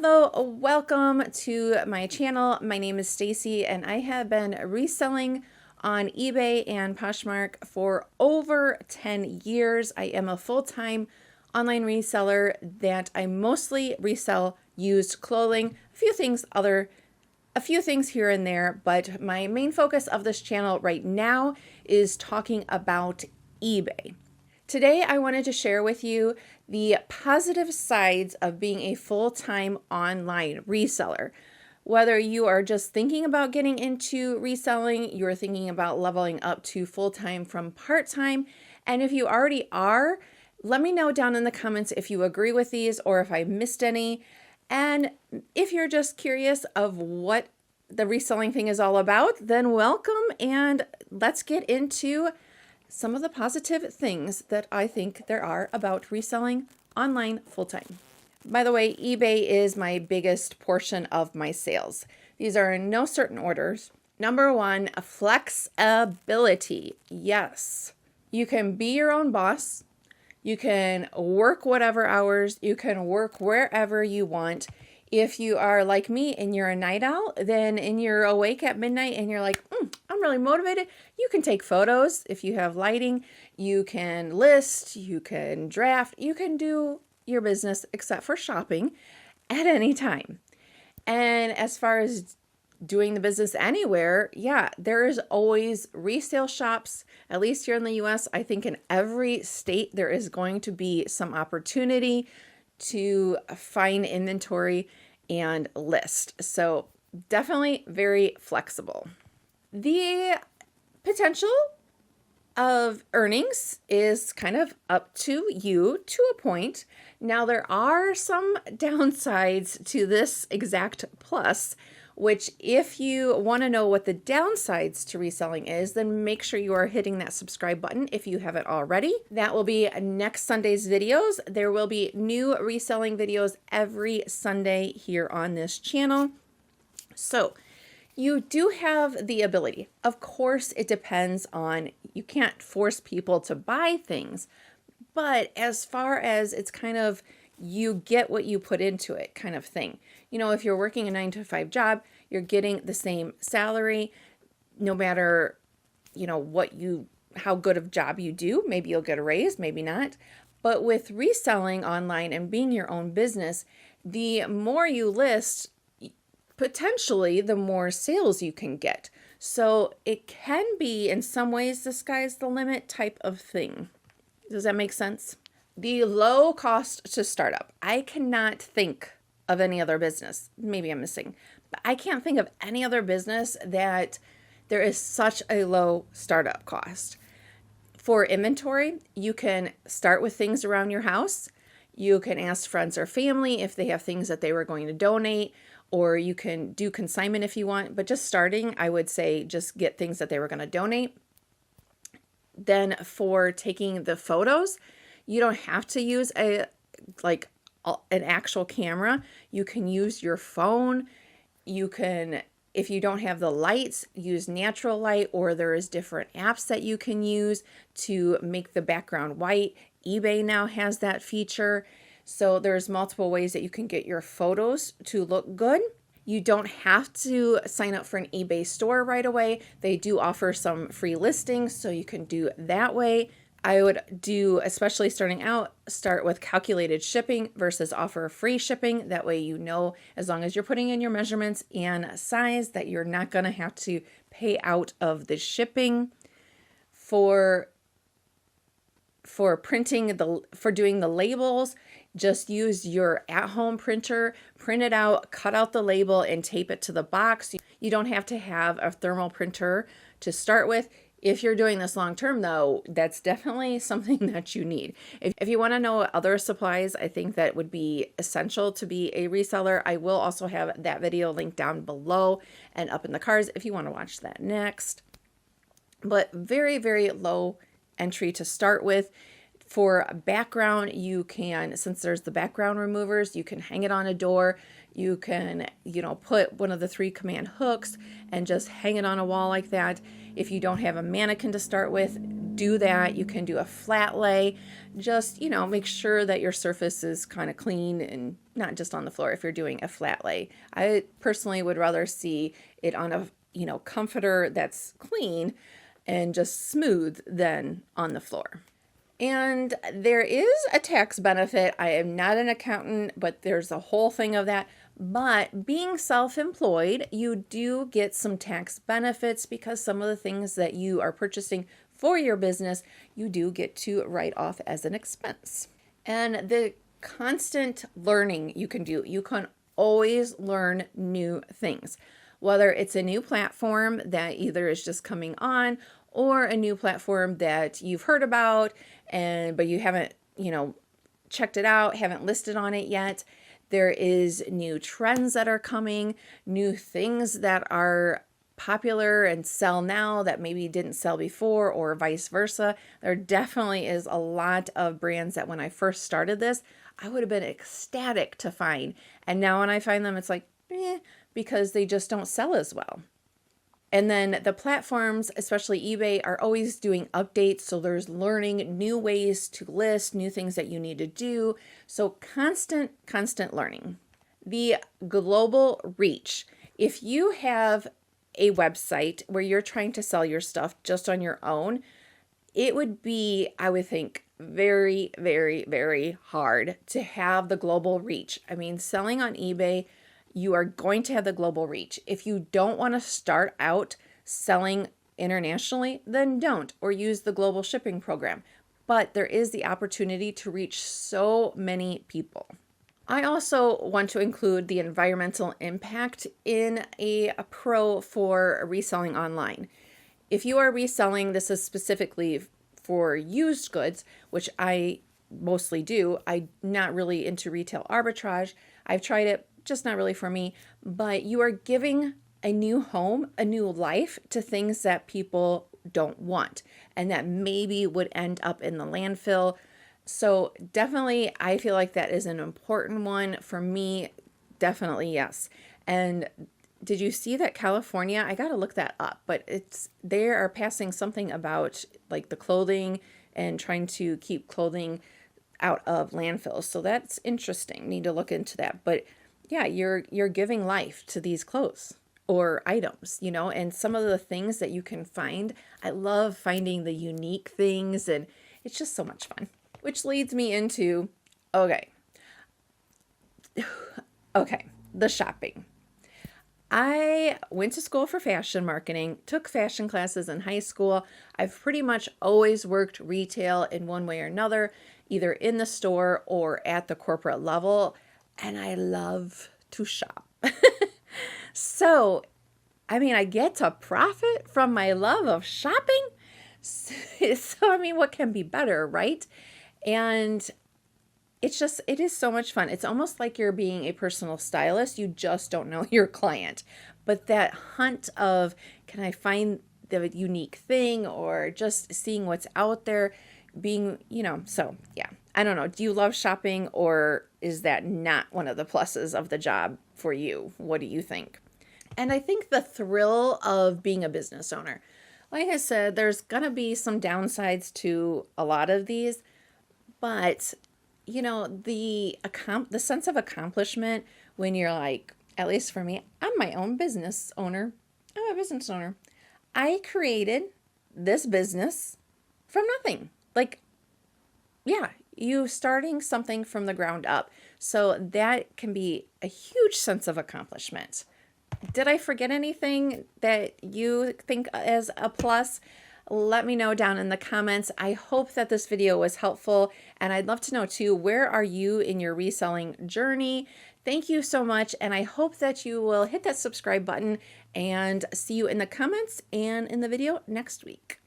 Hello, welcome to my channel. My name is Stacy and I have been reselling on eBay and Poshmark for over 10 years. I am a full-time online reseller that I mostly resell used clothing, a few things here and there, but my main focus of this channel right now is talking about eBay. Today, I wanted to share with you the positive sides of being a full-time online reseller. Whether you are just thinking about getting into reselling, you're thinking about leveling up to full-time from part-time, and if you already are, let me know down in the comments if you agree with these or if I missed any. And if you're just curious of what the reselling thing is all about, then welcome and let's get into some of the positive things that I think there are about reselling online full-time. By the way, eBay is my biggest portion of my sales. These are in no certain orders. Number one, flexibility. Yes, you can be your own boss. You can work whatever hours. You can work wherever you want. If you are like me and you're a night owl, then and you're awake at midnight and you're like, I'm really motivated, you can take photos. If you have lighting, you can list, you can draft, you can do your business except for shopping at any time. And as far as doing the business anywhere, yeah, there is always resale shops, at least here in the US. I think in every state there is going to be some opportunity to find inventory and list. So definitely very flexible. The potential of earnings is kind of up to you to a point. Now there are some downsides to this exact plus, which if you want to know what the downsides to reselling is, then make sure you are hitting that subscribe button if you haven't already. That will be next Sunday's videos. There will be new reselling videos every Sunday here on this channel. So you do have the ability. Of course, it depends on, you can't force people to buy things, but as far as it's kind of, you get what you put into it kind of thing. You know, if you're working a 9-to-5 job, you're getting the same salary no matter, how good of job you do. Maybe you'll get a raise, maybe not. But with reselling online and being your own business, the more you list, potentially the more sales you can get. So it can be, in some ways, the sky's the limit type of thing. Does that make sense? The low cost to start up. I cannot think of any other business. Maybe I'm missing, but I can't think of any other business that there is such a low startup cost. For inventory, you can start with things around your house. You can ask friends or family if they have things that they were going to donate, or you can do consignment if you want. But just starting, I would say just get things that they were going to donate. Then for taking the photos, you don't have to use an actual camera. You can use your phone. You can, if you don't have the lights, use natural light, or there is different apps that you can use to make the background white. eBay now has that feature. So there's multiple ways that you can get your photos to look good. You don't have to sign up for an eBay store right away. They do offer some free listings, so you can do that way. I would do, especially starting out, start with calculated shipping versus offer free shipping. That way you know, as long as you're putting in your measurements and size, that you're not going to have to pay out of the shipping. For doing the labels, just use your at-home printer, print it out, cut out the label, and tape it to the box. You don't have to have a thermal printer to start with. If you're doing this long-term, though, that's definitely something that you need. If you want to know other supplies, I think that would be essential to be a reseller. I will also have that video linked down below and up in the cards if you want to watch that next. But very, very low entry to start with. For background, you can, since there's the background removers, you can hang it on a door. You can, put one of the 3 command hooks and just hang it on a wall like that. If you don't have a mannequin to start with, do that. You can do a flat lay. Just, make sure that your surface is kind of clean and not just on the floor if you're doing a flat lay. I personally would rather see it on a, comforter that's clean and just smooth than on the floor. And there is a tax benefit. I am not an accountant, but there's a whole thing of that. But being self-employed, you do get some tax benefits because some of the things that you are purchasing for your business, you do get to write off as an expense. And the constant learning you can do, you can always learn new things, whether it's a new platform that either is just coming on or a new platform that you've heard about but you haven't, checked it out, haven't listed on it yet. There is new trends that are coming, new things that are popular and sell now that maybe didn't sell before, or vice versa. There definitely is a lot of brands that when I first started this, I would have been ecstatic to find. And now when I find them, it's like, because they just don't sell as well. And then the platforms, especially eBay, are always doing updates. So there's learning new ways to list, new things that you need to do. So constant learning. The global reach. If you have a website where you're trying to sell your stuff just on your own, it would be, I would think, very, very, very hard to have the global reach. I mean, selling on eBay, you are going to have the global reach. If you don't want to start out selling internationally, then don't, or use the global shipping program. But there is the opportunity to reach so many people. I also want to include the environmental impact in a pro for reselling online. If you are reselling, this is specifically for used goods, which I mostly do. I'm not really into retail arbitrage. I've tried it, just not really for me, but you are giving a new home, a new life to things that people don't want and that maybe would end up in the landfill. So definitely, I feel like that is an important one for me. Definitely, yes. And did you see that California, I got to look that up, but they are passing something about like the clothing and trying to keep clothing out of landfills. So that's interesting. Need to look into that. But yeah, you're giving life to these clothes or items, and some of the things that you can find. I love finding the unique things, and it's just so much fun. Which leads me into, okay, the shopping. I went to school for fashion marketing, took fashion classes in high school. I've pretty much always worked retail in one way or another, either in the store or at the corporate level. And I love to shop. So, I get to profit from my love of shopping. So, what can be better, right? And it is so much fun. It's almost like you're being a personal stylist. You just don't know your client. But that hunt of, can I find the unique thing, or just seeing what's out there, being, so yeah. I don't know. Do you love shopping, or is that not one of the pluses of the job for you? What do you think? And I think the thrill of being a business owner, like I said, there's going to be some downsides to a lot of these, but the sense of accomplishment when you're like, at least for me, I'm my own business owner. I'm a business owner. I created this business from nothing. You starting something from the ground up. So that can be a huge sense of accomplishment. Did I forget anything that you think as a plus? Let me know down in the comments. I hope that this video was helpful, and I'd love to know too, where are you in your reselling journey? Thank you so much, and I hope that you will hit that subscribe button, and see you in the comments and in the video next week.